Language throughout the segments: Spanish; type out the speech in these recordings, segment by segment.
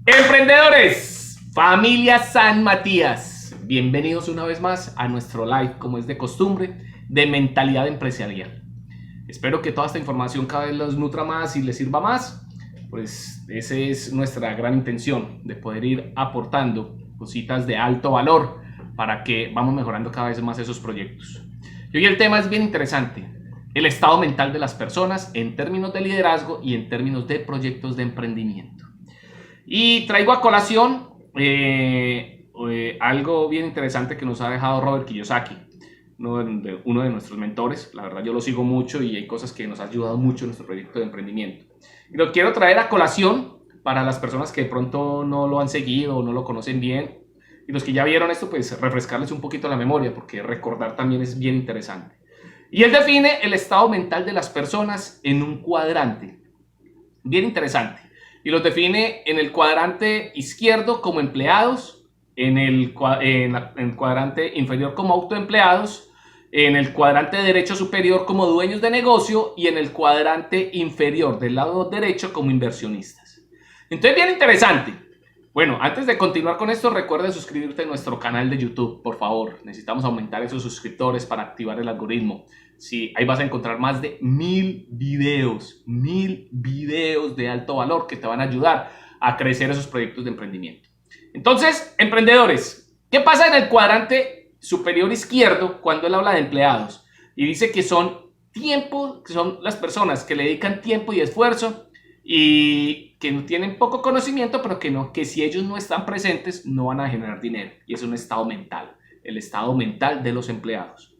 Emprendedores, familia San Matías, bienvenidos una vez más a nuestro live, como es de costumbre, de mentalidad empresarial. Espero que toda esta información cada vez los nutra más y les sirva más. Pues esa es nuestra gran intención, de poder ir aportando cositas de alto valor para que vamos mejorando cada vez más esos proyectos. Y hoy el tema es bien interesante: el estado mental de las personas en términos de liderazgo y en términos de proyectos de emprendimiento. Y traigo a colación algo bien interesante que nos ha dejado Robert Kiyosaki, uno de nuestros mentores. La verdad, yo lo sigo mucho y hay cosas que nos han ayudado mucho en nuestro proyecto de emprendimiento. Y lo quiero traer a colación para las personas que de pronto no lo han seguido o no lo conocen bien. Y los que ya vieron esto, pues refrescarles un poquito la memoria, porque recordar también es bien interesante. Y él define el estado mental de las personas en un cuadrante. Bien interesante. Y los define en el cuadrante izquierdo como empleados, en el cuadrante inferior como autoempleados, en el cuadrante derecho superior como dueños de negocio y en el cuadrante inferior del lado derecho como inversionistas. Entonces, bien interesante. Bueno, antes de continuar con esto, recuerda suscribirte a nuestro canal de YouTube, por favor. Necesitamos aumentar esos suscriptores para activar el algoritmo. Sí, ahí vas a encontrar más de 1000 videos de alto valor que te van a ayudar a crecer esos proyectos de emprendimiento. Entonces, emprendedores, ¿qué pasa en el cuadrante superior izquierdo cuando él habla de empleados? Y dice que son las personas que le dedican tiempo y esfuerzo y que no tienen poco conocimiento, pero que si ellos no están presentes no van a generar dinero. Y es un estado mental, el estado mental de los empleados.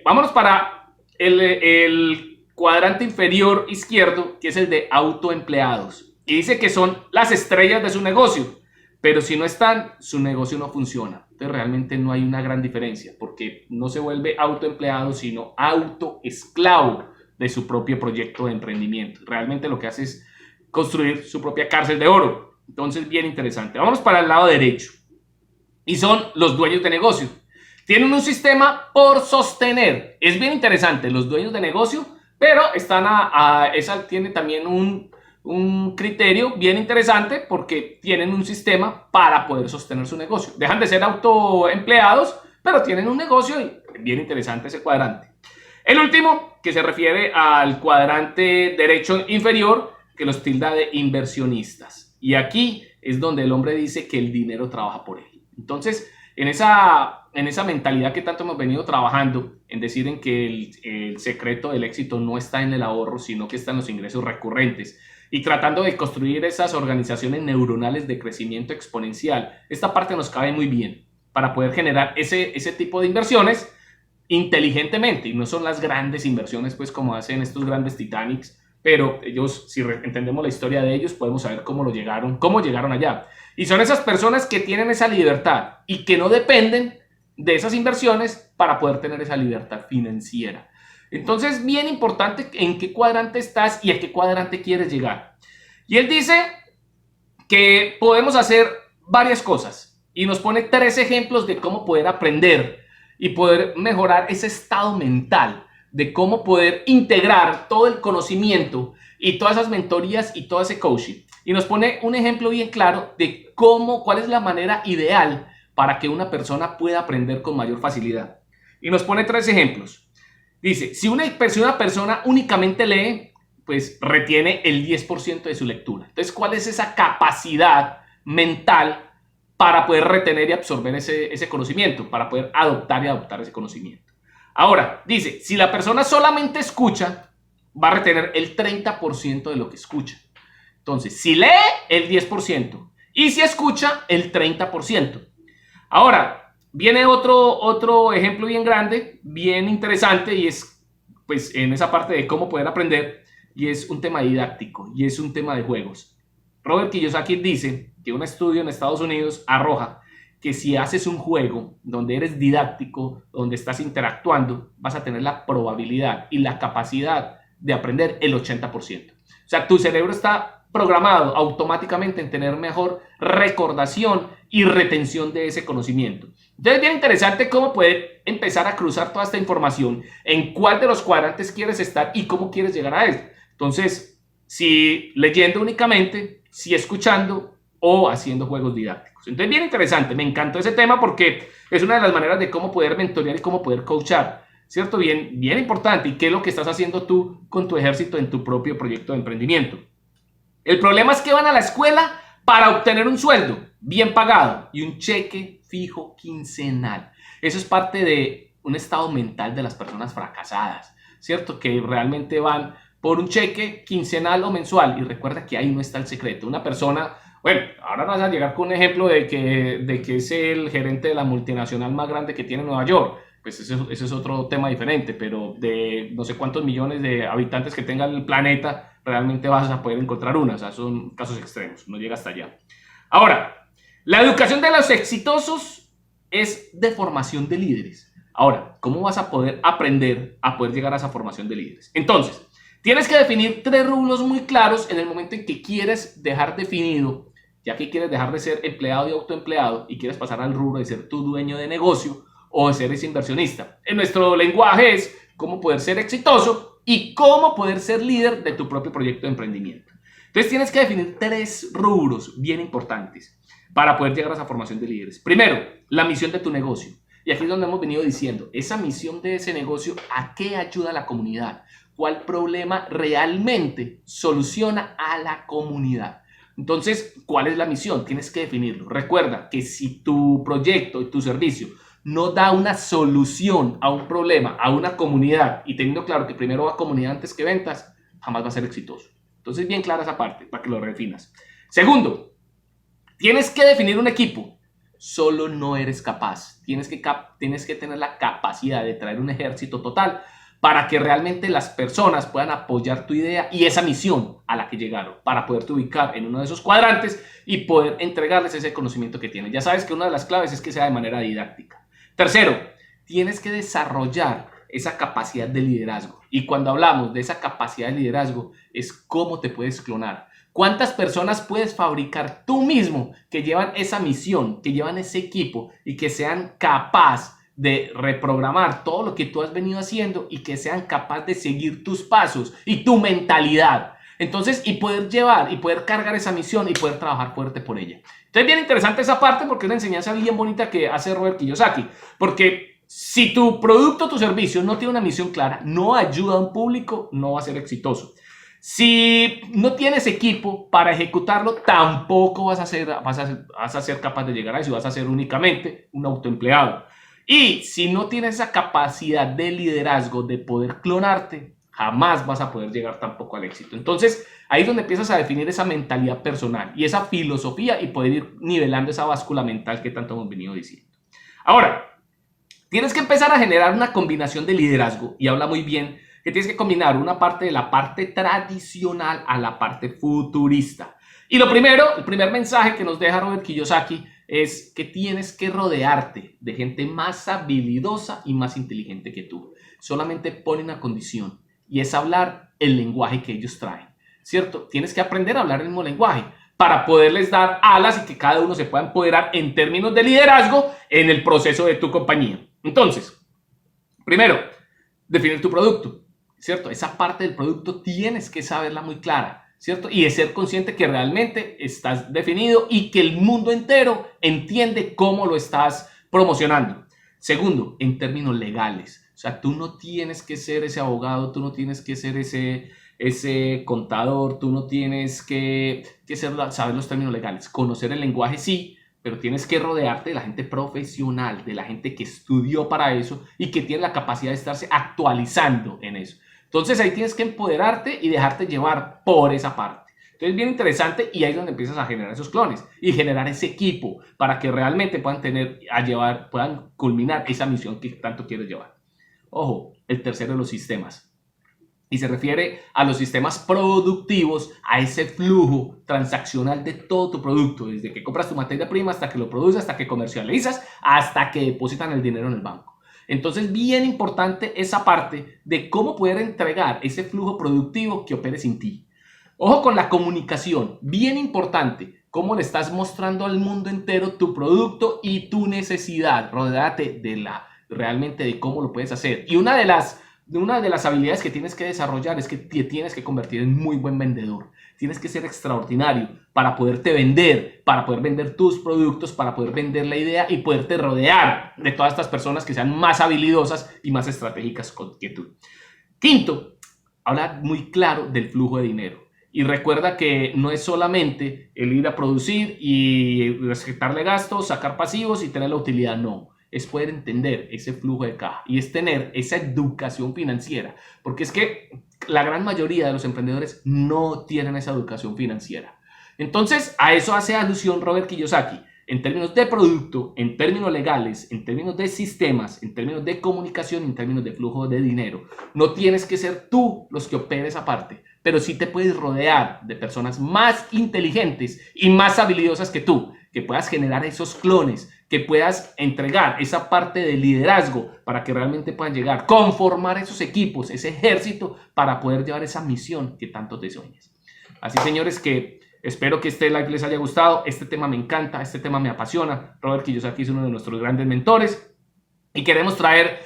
Vámonos para el cuadrante inferior izquierdo, que es el de autoempleados. Y dice que son las estrellas de su negocio, pero si no están, su negocio no funciona. Entonces realmente no hay una gran diferencia, porque no se vuelve autoempleado, sino autoesclavo de su propio proyecto de emprendimiento. Realmente lo que hace es construir su propia cárcel de oro. Entonces, bien interesante. Vamos para el lado derecho. Y son los dueños de negocio. Tienen un sistema por sostener. Es bien interesante, los dueños de negocio, pero esa tiene también un criterio bien interesante, porque tienen un sistema para poder sostener su negocio. Dejan de ser autoempleados, pero tienen un negocio y bien interesante ese cuadrante. El último, que se refiere al cuadrante derecho inferior, que los tilda de inversionistas. Y aquí es donde el hombre dice que el dinero trabaja por él. Entonces, en esa mentalidad que tanto hemos venido trabajando, en decir en que el secreto del éxito no está en el ahorro, sino que está en los ingresos recurrentes, y tratando de construir esas organizaciones neuronales de crecimiento exponencial, esta parte nos cabe muy bien para poder generar ese tipo de inversiones inteligentemente. Y no son las grandes inversiones, pues, como hacen estos grandes Titanics, pero ellos, si entendemos la historia de ellos, podemos saber cómo llegaron allá. Y son esas personas que tienen esa libertad y que no dependen de esas inversiones para poder tener esa libertad financiera. Entonces, bien importante en qué cuadrante estás y a qué cuadrante quieres llegar. Y él dice que podemos hacer varias cosas y nos pone 3 ejemplos de cómo poder aprender y poder mejorar ese estado mental, de cómo poder integrar todo el conocimiento y todas esas mentorías y todo ese coaching. Y nos pone un ejemplo bien claro de cuál es la manera ideal para que una persona pueda aprender con mayor facilidad. Y nos pone 3 ejemplos. Dice, si una persona únicamente lee, pues retiene el 10% de su lectura. Entonces, ¿cuál es esa capacidad mental para poder retener y absorber ese conocimiento, para poder adoptar ese conocimiento? Ahora, dice, si la persona solamente escucha, va a retener el 30% de lo que escucha. Entonces, si lee, el 10%. Y si escucha, el 30%. Ahora, viene otro ejemplo bien grande, bien interesante, y es, pues, en esa parte de cómo poder aprender, y es un tema didáctico, y es un tema de juegos. Robert Kiyosaki dice que un estudio en Estados Unidos arroja que si haces un juego donde eres didáctico, donde estás interactuando, vas a tener la probabilidad y la capacidad de aprender el 80%. O sea, tu cerebro está programado automáticamente en tener mejor recordación y retención de ese conocimiento. Entonces es bien interesante cómo poder empezar a cruzar toda esta información, en cuál de los cuadrantes quieres estar y cómo quieres llegar a él. Entonces, si leyendo únicamente, si escuchando o haciendo juegos didácticos. Entonces, bien interesante, me encantó ese tema porque es una de las maneras de cómo poder mentorear y cómo poder coachar, ¿cierto? Bien, bien importante. ¿Y qué es lo que estás haciendo tú con tu ejército en tu propio proyecto de emprendimiento? El problema es que van a la escuela para obtener un sueldo bien pagado y un cheque fijo quincenal. Eso es parte de un estado mental de las personas fracasadas, ¿cierto? Que realmente van por un cheque quincenal o mensual. Y recuerda que ahí no está el secreto. Una persona, bueno, ahora vas a llegar con un ejemplo de que es el gerente de la multinacional más grande que tiene Nueva York. Pues ese es otro tema diferente, pero de no sé cuántos millones de habitantes que tenga el planeta, realmente vas a poder encontrar una. O sea, son casos extremos, no llega hasta allá. Ahora, la educación de los exitosos es de formación de líderes. Ahora, ¿cómo vas a poder aprender a poder llegar a esa formación de líderes? Entonces, tienes que definir 3 rubros muy claros en el momento en que quieres dejar definido, ya que quieres dejar de ser empleado y autoempleado y quieres pasar al rubro de ser tu dueño de negocio o de ser ese inversionista. En nuestro lenguaje es cómo poder ser exitoso y cómo poder ser líder de tu propio proyecto de emprendimiento. Entonces tienes que definir 3 rubros bien importantes para poder llegar a esa formación de líderes. Primero, la misión de tu negocio. Y aquí es donde hemos venido diciendo, esa misión de ese negocio, ¿a qué ayuda a la comunidad? ¿Cuál problema realmente soluciona a la comunidad? Entonces, ¿cuál es la misión? Tienes que definirlo. Recuerda que si tu proyecto y tu servicio no da una solución a un problema, a una comunidad, y teniendo claro que primero va comunidad antes que ventas, jamás va a ser exitoso. Entonces, bien clara esa parte para que lo refinas. Segundo, tienes que definir un equipo. Solo no eres capaz. Tienes que tener la capacidad de traer un ejército total para que realmente las personas puedan apoyar tu idea y esa misión a la que llegaron, para poderte ubicar en uno de esos cuadrantes y poder entregarles ese conocimiento que tienen. Ya sabes que una de las claves es que sea de manera didáctica. Tercero, tienes que desarrollar esa capacidad de liderazgo. Y cuando hablamos de esa capacidad de liderazgo, es cómo te puedes clonar. ¿Cuántas personas puedes fabricar tú mismo que llevan esa misión, que llevan ese equipo y que sean capaces de reprogramar todo lo que tú has venido haciendo y que sean capaces de seguir tus pasos y tu mentalidad? Entonces, y poder llevar y poder cargar esa misión y poder trabajar fuerte por ella. Entonces, bien interesante esa parte porque es una enseñanza bien bonita que hace Robert Kiyosaki. Porque si tu producto o tu servicio no tiene una misión clara, no ayuda a un público, no va a ser exitoso. Si no tienes equipo para ejecutarlo, tampoco vas a ser capaz de llegar a eso. Vas a ser únicamente un autoempleado. Y si no tienes esa capacidad de liderazgo, de poder clonarte, jamás vas a poder llegar tampoco al éxito. Entonces, ahí es donde empiezas a definir esa mentalidad personal y esa filosofía y poder ir nivelando esa báscula mental que tanto hemos venido diciendo. Ahora, tienes que empezar a generar una combinación de liderazgo y habla muy bien que tienes que combinar una parte de la parte tradicional a la parte futurista. Y lo primero, el primer mensaje que nos deja Robert Kiyosaki es que tienes que rodearte de gente más habilidosa y más inteligente que tú. Solamente pone una condición y es hablar el lenguaje que ellos traen, ¿cierto? Tienes que aprender a hablar el mismo lenguaje para poderles dar alas y que cada uno se pueda empoderar en términos de liderazgo en el proceso de tu compañía. Entonces, primero, definir tu producto, ¿cierto? Esa parte del producto tienes que saberla muy clara, ¿cierto? Y de ser consciente que realmente estás definido y que el mundo entero entiende cómo lo estás promocionando. Segundo, en términos legales. O sea, tú no tienes que ser ese abogado, tú no tienes que ser ese contador, tú no tienes que saber los términos legales. Conocer el lenguaje sí, pero tienes que rodearte de la gente profesional, de la gente que estudió para eso y que tiene la capacidad de estarse actualizando en eso. Entonces ahí tienes que empoderarte y dejarte llevar por esa parte. Entonces, bien interesante, y ahí es donde empiezas a generar esos clones y generar ese equipo para que realmente puedan culminar esa misión que tanto quieres llevar. Ojo, el tercero de los sistemas. Y se refiere a los sistemas productivos, a ese flujo transaccional de todo tu producto, desde que compras tu materia prima hasta que lo produces, hasta que comercializas, hasta que depositan el dinero en el banco. Entonces, bien importante esa parte de cómo poder entregar ese flujo productivo que opere sin ti. Ojo con la comunicación, bien importante, cómo le estás mostrando al mundo entero tu producto y tu necesidad. Rodéate realmente de cómo lo puedes hacer. Y una de las una de las habilidades que tienes que desarrollar es que te tienes que convertir en muy buen vendedor. Tienes que ser extraordinario para poderte vender, para poder vender tus productos, para poder vender la idea y poderte rodear de todas estas personas que sean más habilidosas y más estratégicas que tú. Quinto, habla muy claro del flujo de dinero. Y recuerda que no es solamente el ir a producir y respetarle gastos, sacar pasivos y tener la utilidad, no. Es poder entender ese flujo de caja y es tener esa educación financiera. Porque es que la gran mayoría de los emprendedores no tienen esa educación financiera. Entonces, a eso hace alusión Robert Kiyosaki. En términos de producto, en términos legales, en términos de sistemas, en términos de comunicación, en términos de flujo de dinero. No tienes que ser tú los que operes aparte, pero sí te puedes rodear de personas más inteligentes y más habilidosas que tú, que puedas generar esos clones, que puedas entregar esa parte de liderazgo para que realmente puedan llegar, conformar esos equipos, ese ejército para poder llevar esa misión que tanto te sueñas. Así, señores, que espero que este live les haya gustado. Este tema me encanta, este tema me apasiona. Robert Kiyosaki es uno de nuestros grandes mentores y queremos traer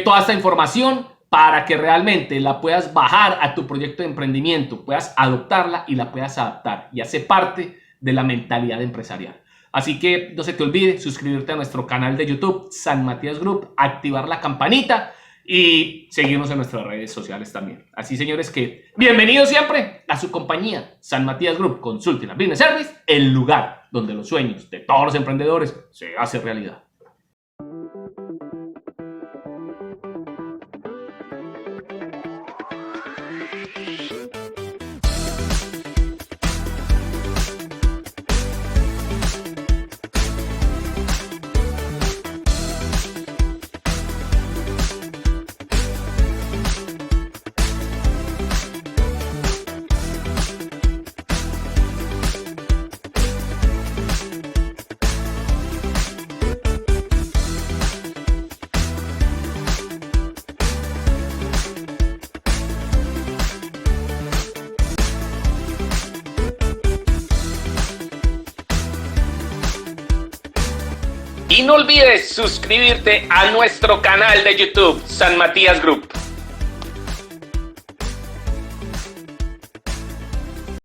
toda esta información para que realmente la puedas bajar a tu proyecto de emprendimiento, puedas adoptarla y la puedas adaptar y hace parte de la mentalidad empresarial. Así que no se te olvide suscribirte a nuestro canal de YouTube, San Matías Group, activar la campanita y seguirnos en nuestras redes sociales también. Así, señores, que bienvenidos siempre a su compañía, San Matías Group Consulting and Business Service, el lugar donde los sueños de todos los emprendedores se hacen realidad. Y no olvides suscribirte a nuestro canal de YouTube, San Matías Group.